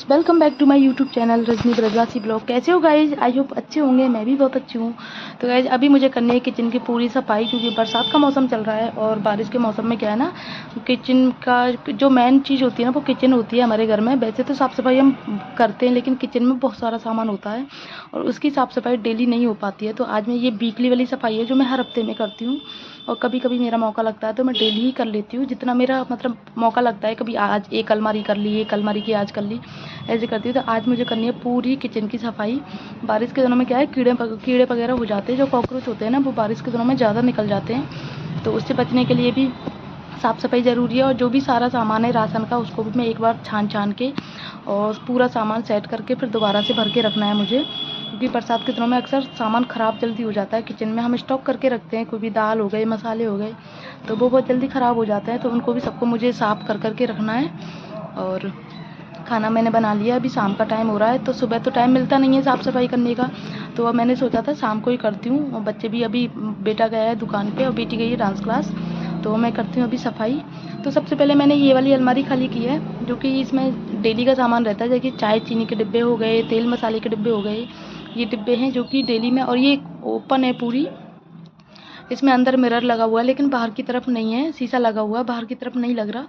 Welcome back to my YouTube channel Rajni Brajwasi blog. कैसे हो guys? I hope अच्छे होंगे। मैं भी बहुत अच्छी हूँ। तो गाइज अभी मुझे करनी है किचन की पूरी सफाई, क्योंकि बरसात का मौसम चल रहा है और बारिश के मौसम में क्या है ना, किचन का जो मेन चीज़ होती है ना वो किचन होती है हमारे घर में। वैसे तो साफ़ सफाई हम करते हैं, लेकिन किचन में बहुत सारा सामान होता है और उसकी साफ़ सफाई डेली नहीं हो पाती है। तो आज मैं ये वीकली वाली सफाई है जो मैं हर हफ्ते में करती हूँ, और कभी कभी मेरा मौका लगता है तो मैं डेली ही कर लेती हूँ, जितना मेरा मतलब मौका लगता है। कभी आज एक अलमारी कर ली, एक अलमारी की आज कर ली, ऐसे करती हूँ। तो आज मुझे करनी है पूरी किचन की सफाई। बारिश के दिनों में क्या है, कीड़े वगैरह हो जाते हैं, जो कॉकरोच होते हैं ना वो बारिश के दिनों में ज़्यादा निकल जाते हैं। तो उससे बचने के लिए भी साफ़ सफाई ज़रूरी है। और जो भी सारा सामान है राशन का, उसको भी मैं एक बार छान के और पूरा सामान सेट करके फिर दोबारा से भर के रखना है मुझे, क्योंकि बरसात के दिनों में अक्सर सामान ख़राब जल्दी हो जाता है। किचन में हम स्टॉक करके रखते हैं, कोई भी दाल हो गए, मसाले हो गए, तो वो बहुत जल्दी ख़राब हो जाते हैं। तो उनको भी सबको मुझे साफ़ कर के रखना है। और खाना मैंने बना लिया, अभी शाम का टाइम हो रहा है, तो सुबह तो टाइम मिलता नहीं है साफ़ सफाई करने का, तो अब मैंने सोचा था शाम को ही करती हूँ। और बच्चे भी, अभी बेटा गया है दुकान पे और बेटी गई है डांस क्लास, तो मैं करती हूँ अभी सफाई। तो सबसे पहले मैंने ये वाली अलमारी खाली की है, जो कि इसमें डेली का सामान रहता है, जैसे चाय चीनी के डिब्बे हो गए, तेल मसाले के डिब्बे हो गए, ये डिब्बे हैं जो कि डेली में। और ये ओपन है पूरी, इसमें अंदर मिरर लगा हुआ है लेकिन बाहर की तरफ नहीं है, शीशा लगा हुआ है, बाहर की तरफ नहीं लग रहा।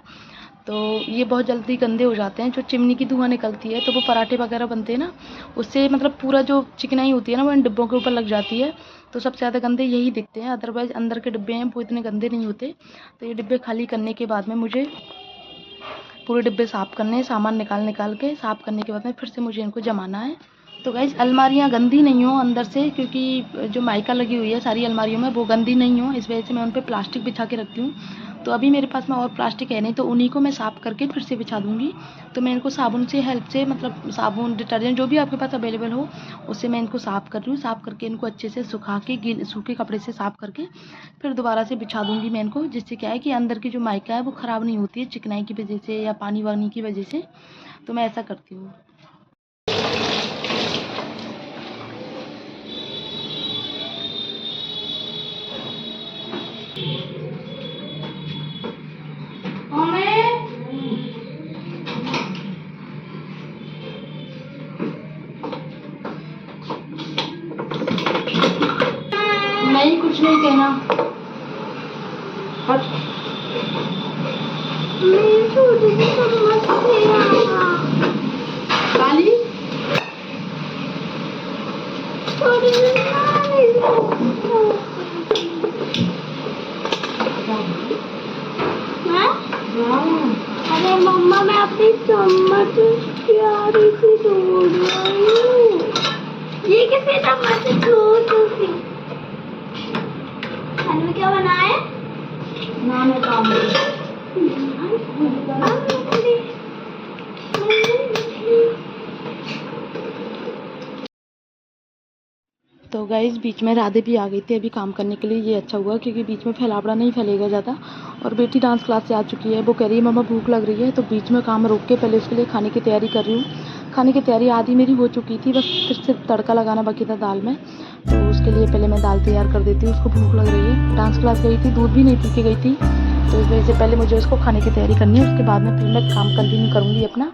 तो ये बहुत जल्दी गंदे हो जाते हैं। जो चिमनी की धुआं निकलती है तो वो पराठे वगैरह बनते हैं ना, उससे मतलब पूरा जो चिकनाई होती है ना वो इन डिब्बों के ऊपर लग जाती है, तो सबसे ज़्यादा गंदे यही दिखते हैं। अदरवाइज़ अंदर के डिब्बे हैं वो इतने गंदे नहीं होते। तो ये डिब्बे खाली करने के बाद में मुझे पूरे डिब्बे साफ़ करने हैं, सामान निकाल के साफ़ करने के बाद में फिर से मुझे इनको जमाना है। तो गाइज़ अलमारियाँ गंदी नहीं हो अंदर से, क्योंकि जो माइका लगी हुई है सारी अलमारियों में वो गंदी नहीं हो, इस वजह से मैं उन पर प्लास्टिक बिछा के रखती हूँ। तो अभी मेरे पास में और प्लास्टिक है नहीं, तो उन्हीं को मैं साफ़ करके फिर से बिछा दूँगी। तो मैं इनको साबुन से हेल्प से, मतलब साबुन डिटर्जेंट जो भी आपके पास अवेलेबल हो उससे मैं इनको साफ़ कर रही हूँ। साफ़ करके इनको अच्छे से सुखा के सूखे कपड़े से साफ़ करके फिर दोबारा से बिछा दूँगी मैं इनको, जिससे क्या है कि अंदर की जो माइका है वो ख़राब नहीं होती है चिकनाई की वजह से या पानी वानी की वजह से। तो मैं ऐसा करती हूँ। नहीं, कुछ नहीं कहना। हट। काली अरे मम्मा, मैं अपनी चम्मच प्यारी सी तोड़ रही हूँ। ये किसी चम्मच से तोड़ दी। में क्या बना है? नाम है काम। तो गाइस बीच में राधे भी आ गई थी अभी काम करने के लिए। ये अच्छा हुआ क्योंकि बीच में फैलावड़ा नहीं फैलेगा ज़्यादा। और बेटी डांस क्लास से आ चुकी है, वो कह रही है मम्मा भूख लग रही है, तो बीच में काम रोक के पहले उसके लिए खाने की तैयारी कर रही हूँ। खाने की तैयारी आधी मेरी हो चुकी थी, बस फिर से तड़का लगाना बाकी था दाल में, तो उसके लिए पहले मैं दाल तैयार कर देती हूँ। उसको भूख लग रही है, डांस क्लास गई थी, दूध भी नहीं पी के गई थी, तो इस वजह से पहले मुझे उसको खाने की तैयारी करनी है। उसके बाद में फिर मैं काम कंटिन्यू करूँगी अपना।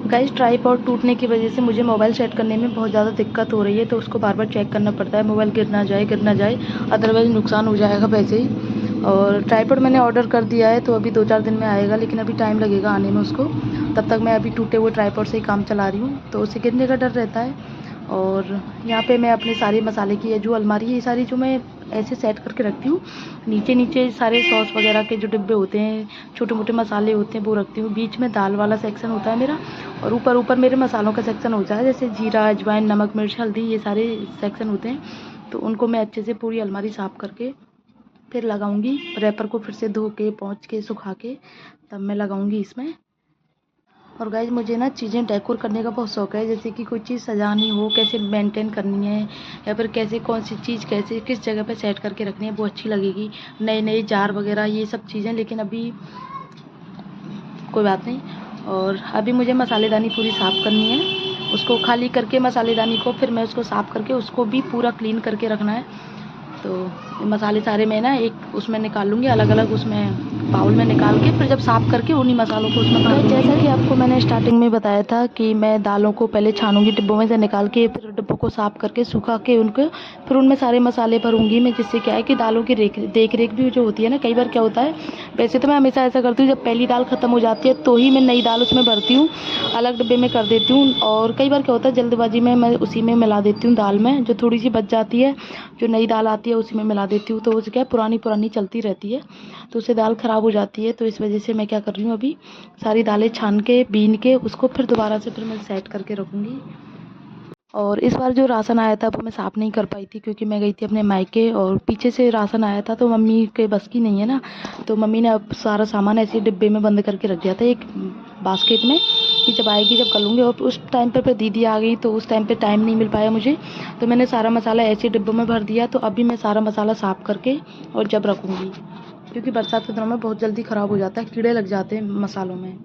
गाइस ट्राइपॉड टूटने की वजह से मुझे मोबाइल सेट करने में बहुत ज़्यादा दिक्कत हो रही है, तो उसको बार बार चेक करना पड़ता है, मोबाइल गिर ना जाए, अदरवाइज़ नुकसान हो जाएगा वैसे ही। और ट्राइपॉड मैंने ऑर्डर कर दिया है, तो अभी 2-4 दिन में आएगा, लेकिन अभी टाइम लगेगा आने में उसको। तब तक मैं अभी टूटे हुए ट्राइपॉड से ही काम चला रही हूँ, तो उसे गिरने का डर रहता है। और यहाँ पे मैं अपने सारे मसाले की जो अलमारी है, ये सारी जो मैं ऐसे सेट करके रखती हूँ। नीचे नीचे सारे सॉस वगैरह के जो डिब्बे होते हैं, छोटे मोटे मसाले होते हैं, वो रखती हूँ। बीच में दाल वाला सेक्शन होता है मेरा, और ऊपर ऊपर मेरे मसालों का सेक्शन होता है, जैसे जीरा, अजवाइन, नमक, मिर्च, हल्दी, ये सारे सेक्शन होते हैं। तो उनको मैं अच्छे से पूरी अलमारी साफ़ करके फिर लगाऊंगी। रैपर को फिर से धो के, पोंछ के, सुखा के तब मैं लगाऊंगी इसमें। और गाइज मुझे ना चीज़ें डेकोर करने का बहुत शौक है, जैसे कि कोई चीज़ सजानी हो, कैसे मेंटेन करनी है, या फिर कैसे कौन सी चीज़ कैसे किस जगह पे सेट करके रखनी है, वो अच्छी लगेगी। नए नए जार वगैरह ये सब चीज़ें, लेकिन अभी कोई बात नहीं। और अभी मुझे मसालेदानी पूरी साफ़ करनी है। उसको खाली करके मसालेदानी को फिर मैं उसको साफ़ करके उसको भी पूरा क्लीन करके रखना है। तो मसाले सारे मैं ना एक उसमें निकाल लूँगी, अलग अलग उसमें बाउल में निकाल के, फिर जब साफ़ करके उन्हीं मसालों को उसमें भर दूँगी। जैसा कि आपको मैंने स्टार्टिंग में बताया था कि मैं दालों को पहले छानूंगी डिब्बों में से निकाल के, फिर डिब्बों को साफ़ करके सुखा के उनको फिर उनमें सारे मसाले भरूंगी मैं, जिससे क्या है कि दालों की देख रेख भी जो होती है ना। कई बार क्या होता है, वैसे तो मैं हमेशा ऐसा करती हूँ, जब पहली दाल ख़त्म हो जाती है तो ही मैं नई दाल उसमें भरती हूँ, अलग डिब्बे में कर देती हूँ। और कई बार क्या होता है, जल्दबाजी में मैं उसी में मिला देती हूँ दाल में, जो थोड़ी सी बच जाती है, जो नई दाल आती है उसी में मिला देती हूँ। तो उससे क्या है, पुरानी पुरानी चलती रहती है, तो उससे दाल ख़राब हो जाती है। तो इस वजह से मैं क्या कर रही हूँ, अभी सारी दालें छान के बीन के उसको फिर दोबारा से फिर मैं सेट करके रखूँगी। और इस बार जो राशन आया था वो मैं साफ़ नहीं कर पाई थी, क्योंकि मैं गई थी अपने मायके, और पीछे से राशन आया था तो मम्मी के बस की नहीं है ना। तो मम्मी ने अब सारा सामान ऐसे डिब्बे में बंद करके रख दिया था एक बास्केट में, कि जब आएगी जब कर लूँगी। और उस टाइम पर फिर दीदी आ गई, तो उस टाइम पे टाइम नहीं मिल पाया मुझे, तो मैंने सारा मसाला ऐसे डिब्बों में भर दिया। तो अभी मैं सारा मसाला साफ़ करके और जब रखूँगी, क्योंकि बरसात के दिनों में बहुत जल्दी ख़राब हो जाता है, कीड़े लग जाते हैं मसालों में।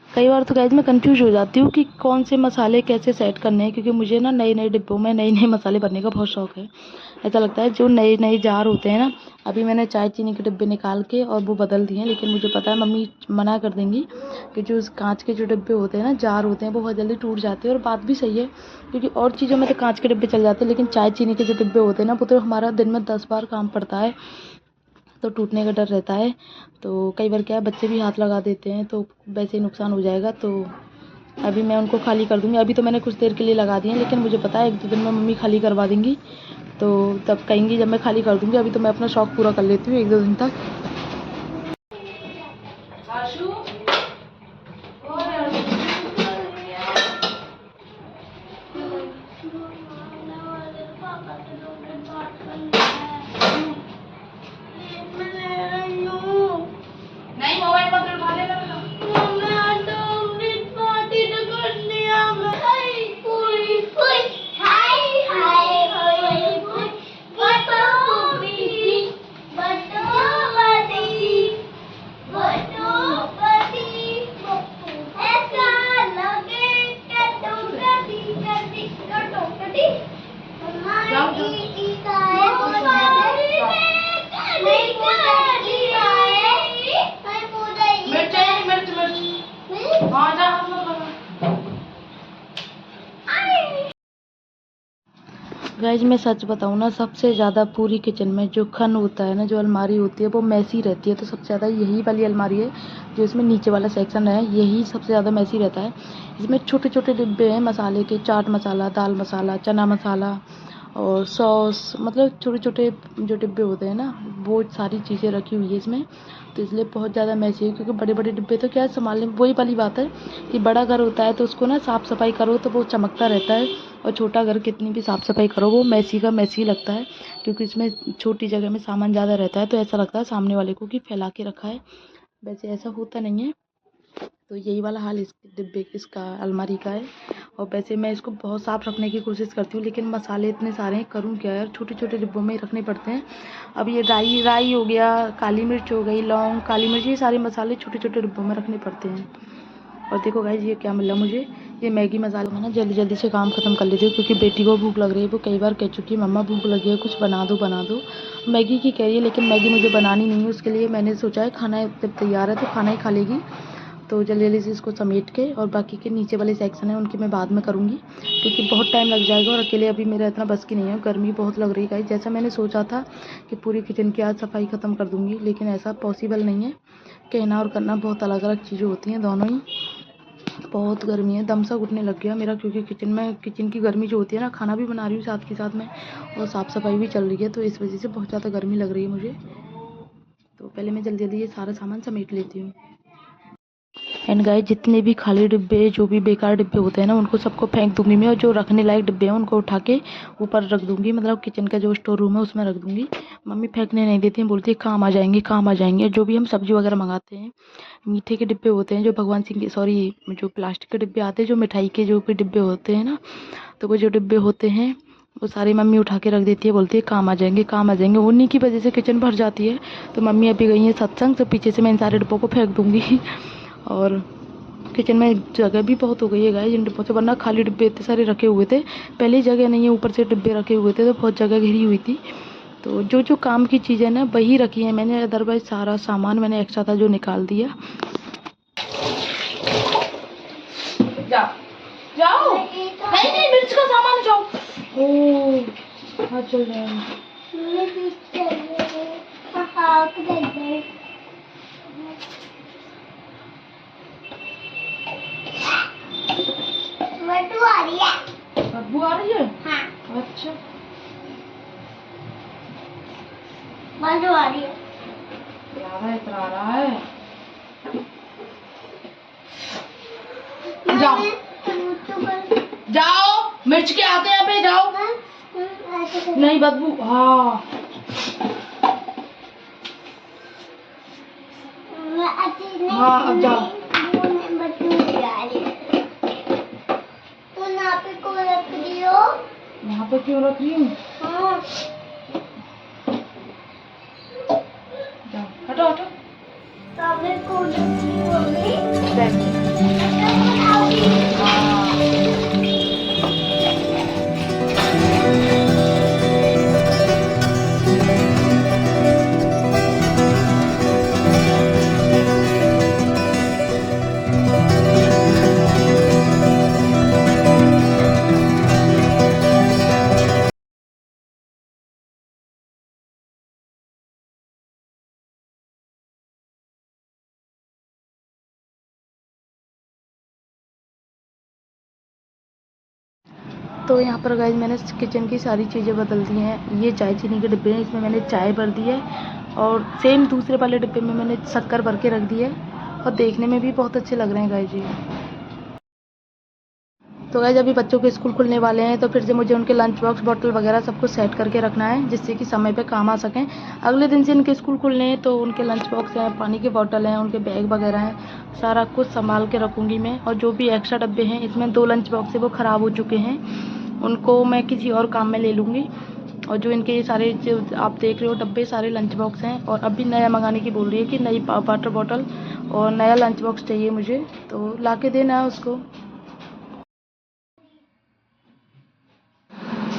कई बार तो गाइस मैं कंफ्यूज हो जाती हूँ कि कौन से मसाले कैसे सेट करने हैं, क्योंकि मुझे ना नए नए डिब्बों में नए नए मसाले भरने का बहुत शौक है। ऐसा लगता है जो नए नए जार होते हैं ना, अभी मैंने चाय चीनी के डिब्बे निकाल के और वो बदल दिए हैं, लेकिन मुझे पता है मम्मी मना कर देंगी कि जो कांच के जो डिब्बे होते हैं ना, जार होते हैं, वो बहुत जल्दी टूट जाते हैं। और बात भी सही है, क्योंकि और चीज़ों में तो कांच के डिब्बे चल जाते हैं, लेकिन चाय चीनी के जो डिब्बे होते हैं ना, वो तो हमारा दिन में 10 बार काम पड़ता है, तो टूटने का डर रहता है। तो कई बार क्या है, बच्चे भी हाथ लगा देते हैं, तो वैसे ही नुकसान हो जाएगा। तो अभी मैं उनको खाली कर दूँगी। अभी तो मैंने कुछ देर के लिए लगा दिए हैं, लेकिन मुझे पता है 1-2 दिन में मम्मी खाली करवा देंगी, तो तब कहेंगी जब मैं खाली कर दूँगी। अभी तो मैं अपना शौक पूरा कर लेती हूँ 1-2 दिन तक। नहीं, मोबाइल मत उठा लेना। गाइज मैं सच बताऊँ ना, सबसे ज़्यादा पूरी किचन में जो खन होता है ना, जो अलमारी होती है वो मैसी रहती है। तो सबसे ज़्यादा यही वाली अलमारी है, जो इसमें नीचे वाला सेक्शन है, यही सबसे ज़्यादा मैसी रहता है। इसमें छोटे छोटे डिब्बे हैं मसाले के, चाट मसाला, दाल मसाला, चना मसाला और सॉस, मतलब छोटे छोटे जो डिब्बे होते हैं ना, वो सारी चीज़ें रखी हुई है इसमें। तो इसलिए बहुत ज़्यादा मैसी है, क्योंकि बड़े बड़े डिब्बे तो क्या है संभालने, वही वाली बात है कि बड़ा घर होता है तो उसको ना साफ़ सफाई करो तो वो चमकता रहता है, और छोटा घर कितनी भी साफ़ सफाई करो वो मैसी का मैसी लगता है, क्योंकि इसमें छोटी जगह में सामान ज़्यादा रहता है। तो ऐसा लगता है सामने वाले को कि फैला के रखा है, वैसे ऐसा होता नहीं है। तो यही वाला हाल इस डिब्बे इसका अलमारी का है। और वैसे मैं इसको बहुत साफ़ रखने की कोशिश करती हूँ, लेकिन मसाले इतने सारे हैं, करूँ क्या यार, छोटे छोटे डिब्बों में ही रखने पड़ते हैं। अब ये राई हो गया, काली मिर्च हो गई, लौंग, काली मिर्च, ये सारे मसाले छोटे छोटे डिब्बों में रखने पड़ते हैं। और देखो गाइस ये क्या मिला मुझे, ये मैगी मसाला। मैं ना जल्दी जल्दी से काम ख़त्म कर लेती हूँ, क्योंकि बेटी को भूख लग रही है। वो कई बार कह चुकी है मम्मा भूख लगी है, कुछ बना दो बना दो। मैगी की कह रही है, लेकिन मैगी मुझे बनानी नहीं है। उसके लिए मैंने सोचा है खाना जब तैयार है तो खाना ही खा लेगी। तो जल्दी जल्दी से इसको समेट के, और बाकी के नीचे वाले सेक्शन है उनकी मैं बाद में करूँगी, क्योंकि बहुत टाइम लग जाएगा, और अकेले अभी मेरा इतना बस की नहीं है। गर्मी बहुत लग रही है गाइस। जैसा मैंने सोचा था कि पूरी किचन की आज सफाई ख़त्म कर दूँगी, लेकिन ऐसा पॉसिबल नहीं है। कहना और करना बहुत अलग अलग चीज़ें होती हैं दोनों ही। बहुत गर्मी है, दम सा घुटने लग गया मेरा, क्योंकि किचन की गर्मी जो होती है ना, खाना भी बना रही हूँ साथ के साथ में, और साफ़ सफाई भी चल रही है, तो इस वजह से बहुत ज़्यादा गर्मी लग रही है मुझे। तो पहले मैं जल्दी जल्दी ये सारा सामान समेट लेती हूँ। एंड गाइस, जितने भी खाली डिब्बे, जो भी बेकार डिब्बे होते हैं ना, उनको सबको फेंक दूंगी मैं, और जो रखने लायक डिब्बे हैं उनको उठा के ऊपर रख दूंगी, मतलब किचन का जो स्टोर रूम है उसमें रख दूंगी। मम्मी फेंकने नहीं देती हैं, बोलती है काम आ जाएंगे, काम आ जाएंगे। जो भी हम सब्जी वगैरह मंगाते हैं, मीठे के डिब्बे होते हैं, जो भगवान सिंह के, सॉरी, जो प्लास्टिक के डिब्बे आते हैं, जो मिठाई के जो भी डिब्बे होते हैं ना, तो वो जो डिब्बे होते हैं वो सारी मम्मी उठा के रख देती है, बोलती है काम आ जाएंगे, काम आ जाएंगे। उन्हीं की वजह से किचन भर जाती है। तो मम्मी अभी गई है सत्संग, तो पीछे से मैं इन सारे डिब्बों को फेंक दूंगी। और किचन में जगह भी बहुत हो गई है गाइस इन डिब्बों से, वरना खाली डिब्बे इतने सारे रखे हुए थे। पहले ही जगह नहीं है, ऊपर से डिब्बे रखे हुए थे, तो बहुत जगह घिरी हुई थी। तो जो जो काम की चीज़ें ना वही रखी है मैंने, अदरवाइज सारा सामान मैंने एक्स्ट्रा था जो निकाल दिया। जाओ जाओ, नहीं नहीं, मिर्च का सामान जाओ। ओ हाँ, चल रहे हैं। बदबू आ रही है। बदबू आ रही है? हाँ। अच्छा, बदबू आ रही है। इतना आ रहा है। जाओ जाओ, मिर्च के आते हैं पे जाओ। नहीं बदबू, हाँ हाँ, अब जाओ। तो यहाँ पे क्यों रख रही हो? यहाँ पे क्यों रख रही हूँ? हाँ। जाओ, हटो हटो। सामने कौन रख रही हो अभी? हाँ। तो यहाँ पर गाइस मैंने किचन की सारी चीज़ें बदल दी हैं। ये चाय चीनी के डिब्बे हैं, इसमें मैंने चाय भर दी है, और सेम दूसरे वाले डिब्बे में मैंने शक्कर भर के रख दी है, और देखने में भी बहुत अच्छे लग रहे हैं गाइस जी। तो गाइस अभी बच्चों के स्कूल खुलने वाले हैं, तो फिर से मुझे उनके लंच बॉक्स, बॉटल वगैरह सब कुछ सेट करके रखना है, जिससे कि समय पे काम आ सकें। अगले दिन से इनके स्कूल खुलने हैं, तो उनके लंच बॉक्स हैं, पानी की बोतल हैं, उनके बैग वगैरह हैं, सारा कुछ संभाल के रखूँगी मैं। और जो भी एक्स्ट्रा डब्बे हैं, इसमें 2 लंच बॉक्स है वो ख़राब हो चुके हैं, उनको मैं किसी और काम में ले लूँगी। और जो इनके ये सारे जो आप देख रहे हो डब्बे, सारे लंच बॉक्स हैं। और अभी नया मंगाने की बोल रही है कि नई वाटर बॉटल और नया लंच बॉक्स चाहिए मुझे, तो ला के देना है उसको।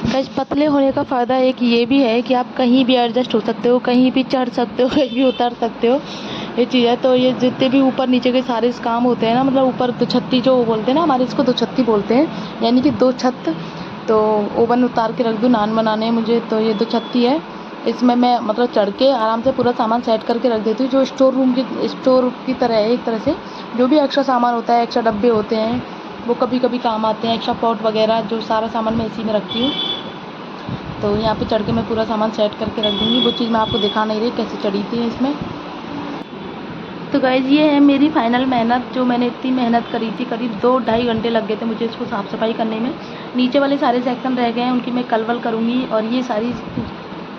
गाइस पतले होने का फ़ायदा एक ये भी है कि आप कहीं भी एडजस्ट हो सकते हो, कहीं भी चढ़ सकते हो, कहीं भी उतर सकते हो, ये चीज़ है। तो ये जितने भी ऊपर नीचे के सारे काम होते हैं ना, मतलब ऊपर 2 छत्ती जो बोलते हैं ना, हमारे इसको 2 छत्ती बोलते हैं, यानी कि 2 छत। तो ओवन उतार के रख दूँ, नान बनाने हैं मुझे, तो ये 2 छत्ती है, इसमें मैं मतलब चढ़ के आराम से पूरा सामान सेट करके रख देती हूँ। जो स्टोर की तरह है एक तरह से। जो भी एक्स्ट्रा सामान होता है, एक्स्ट्रा डब्बे होते हैं, वो कभी कभी काम आते हैं, एक्स्ट्रा पॉट वगैरह, जो सारा सामान मैं इसी में रखती हूँ। तो यहाँ पे चढ़ के मैं पूरा सामान सेट करके रख दूँगी। वो चीज़ मैं आपको दिखा नहीं रही कैसे चढ़ी थी इसमें। तो गाइज़ ये है मेरी फाइनल मेहनत, जो मैंने इतनी मेहनत करी थी, करीब 2-2.5 घंटे लग गए थे मुझे इसको साफ़ सफाई करने में। नीचे वाले सारे सेक्शन रह गए हैं, उनकी मैं कल करूँगी। और ये सारी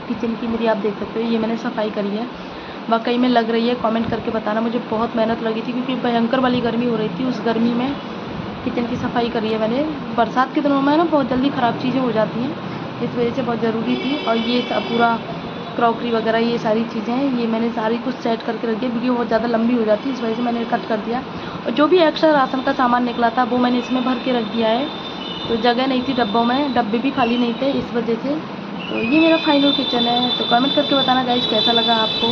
किचन की मेरी आप देख सकते हो, ये मैंने सफाई करी है, वाकई में लग रही है। कमेंट करके बताना, मुझे बहुत मेहनत लगी थी, क्योंकि भयंकर वाली गर्मी हो रही थी। उस गर्मी में किचन की सफाई करी है मैंने। बरसात के दिनों में ना बहुत जल्दी ख़राब चीज़ें हो जाती हैं, इस वजह से बहुत ज़रूरी थी। और ये सब पूरा क्रॉकरी वगैरह, ये सारी चीज़ें हैं, ये मैंने सारी कुछ सेट करके रख दिया। वीडियो बहुत ज़्यादा लंबी हो जाती है, इस वजह से मैंने कट कर दिया। और जो भी एक्स्ट्रा राशन का सामान निकला था, वो मैंने इसमें भर के रख दिया है। तो जगह नहीं थी डब्बों में, डब्बे भी खाली नहीं थे, इस वजह से। तो ये मेरा फाइनल किचन है। तो कमेंट करके बताना गाइस कैसा लगा आपको।